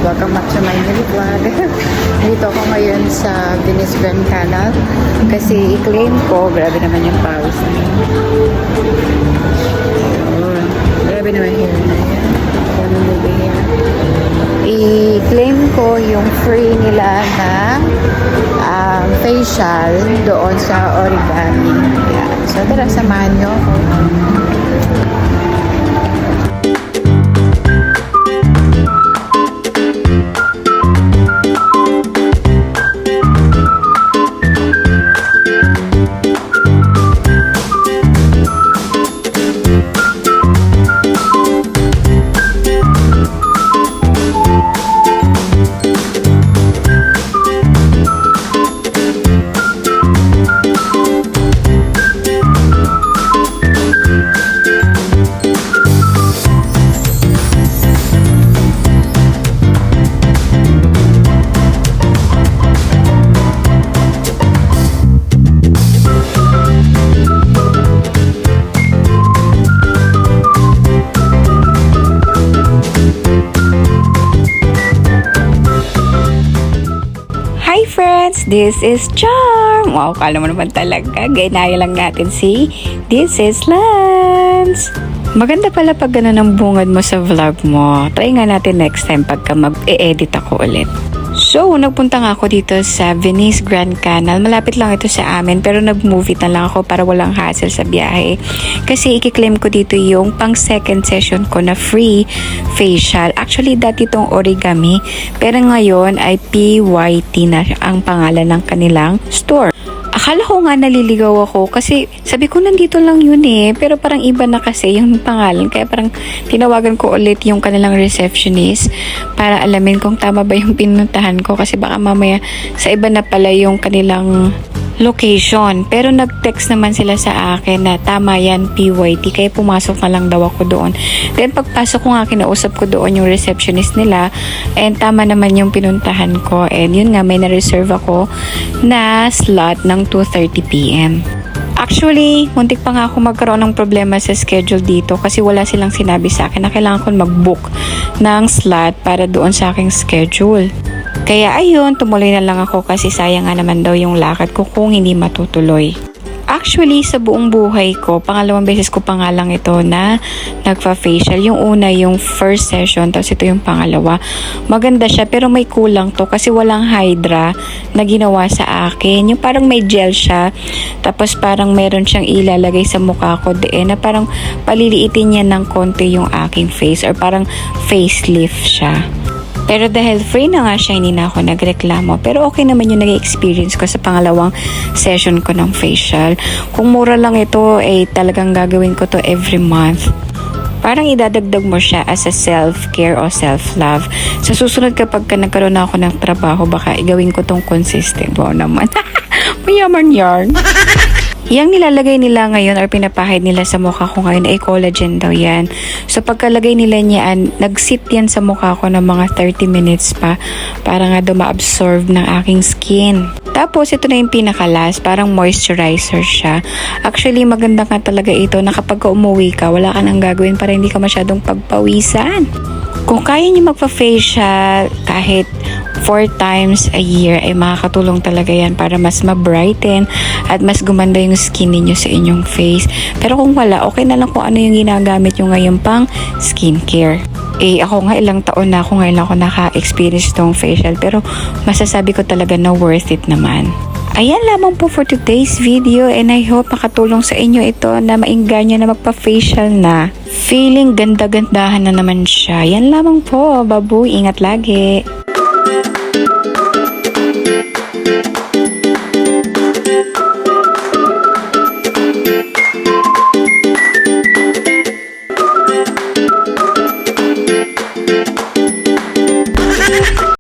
Welcome back to my new vlog. Dito ako ngayon sa Venice Grand Canal kasi i-claim ko, grabe naman yung pawis na yun. Grabe naman hair na yan. I-claim ko yung free nila na facial doon sa Origami. Yan. So tara, samahan nyo ako. This is Charm! Wow, kala mo naman talaga. Gainaya lang natin si This is Lance. Maganda pala pag gano'n ang bungad mo sa vlog mo. Try nga natin next time pagka mag-e-edit ako ulit. So, nagpunta nga ako dito sa Venice Grand Canal. Malapit lang ito sa amin pero nag-movie na lang ako para walang hassle sa biyahe. Kasi i-claim ko dito yung pang second session ko na free facial. Actually, dati itong Origami pero ngayon ay PYT na ang pangalan ng kanilang store. Akala ko nga naliligaw ako kasi sabi ko nandito lang yun pero parang iba na kasi yung pangalan kaya parang tinawagan ko ulit yung kanilang receptionist para alamin kung tama ba yung pinuntahan ko kasi baka mamaya sa iba na pala yung kanilang location. Pero nag-text naman sila sa akin na tama yan, PYT, kaya pumasok na lang daw ako doon. Then pagpasok ko nga, kinausap ko doon yung receptionist nila and tama naman yung pinuntahan ko and yun nga, may na-reserve ako na slot ng 2:30 PM. Actually, muntik pa nga ako magkaroon ng problema sa schedule dito kasi wala silang sinabi sa akin na kailangan ko mag-book ng slot para doon sa aking schedule. Kaya ayun, tumuloy na lang ako kasi sayang nga naman daw yung lakad ko kung hindi matutuloy. Actually, sa buong buhay ko, pangalawang beses ko pa nga lang ito na nagpa-facial. Yung una, yung first session, tapos ito yung pangalawa. Maganda siya pero may kulang to kasi walang hydra na ginawa sa akin. Yung parang may gel siya, tapos parang meron siyang ilalagay sa mukha ko na parang paliliitin niya ng konti yung aking face or parang facelift siya. Pero dahil free na nga siya, hindi na ako nagreklamo. Pero okay naman yung nag-experience ko sa pangalawang session ko ng facial. Kung mura lang ito, talagang gagawin ko to every month. Parang idadagdag mo siya as a self-care o self-love. Sa susunod kapag nagkaroon na ako ng trabaho, baka igawin ko tong consistent. Wow naman. Mayaman yarn. Yang nilalagay nila ngayon or pinapahid nila sa mukha ko ngayon ay collagen daw yan. So pagkalagay nila niyan, nag-sit yan sa mukha ko ng mga 30 minutes pa para nga daw ma-absorb ng aking skin. Tapos ito na yung pinaka-last, parang moisturizer siya. Actually maganda nga talaga ito na kapag umuwi ka, wala ka nang gagawin para hindi ka masyadong pagpawisan. Kung kaya niyo magpa-facial kahit 4 times a year ay makakatulong talaga yan para mas ma-brighten at mas gumanda yung skin ninyo sa inyong face. Pero kung wala, okay na lang kung ano yung ginagamit nyo ngayon pang skincare. Ako nga ilang taon na ako ngayon ako naka-experience tong facial pero masasabi ko talaga na worth it naman. Ayan lamang po for today's video and I hope makatulong sa inyo ito na maingganyo na magpa-facial na. Feeling ganda-gandahan na naman siya. Yan lamang po. Babu, ingat lagi.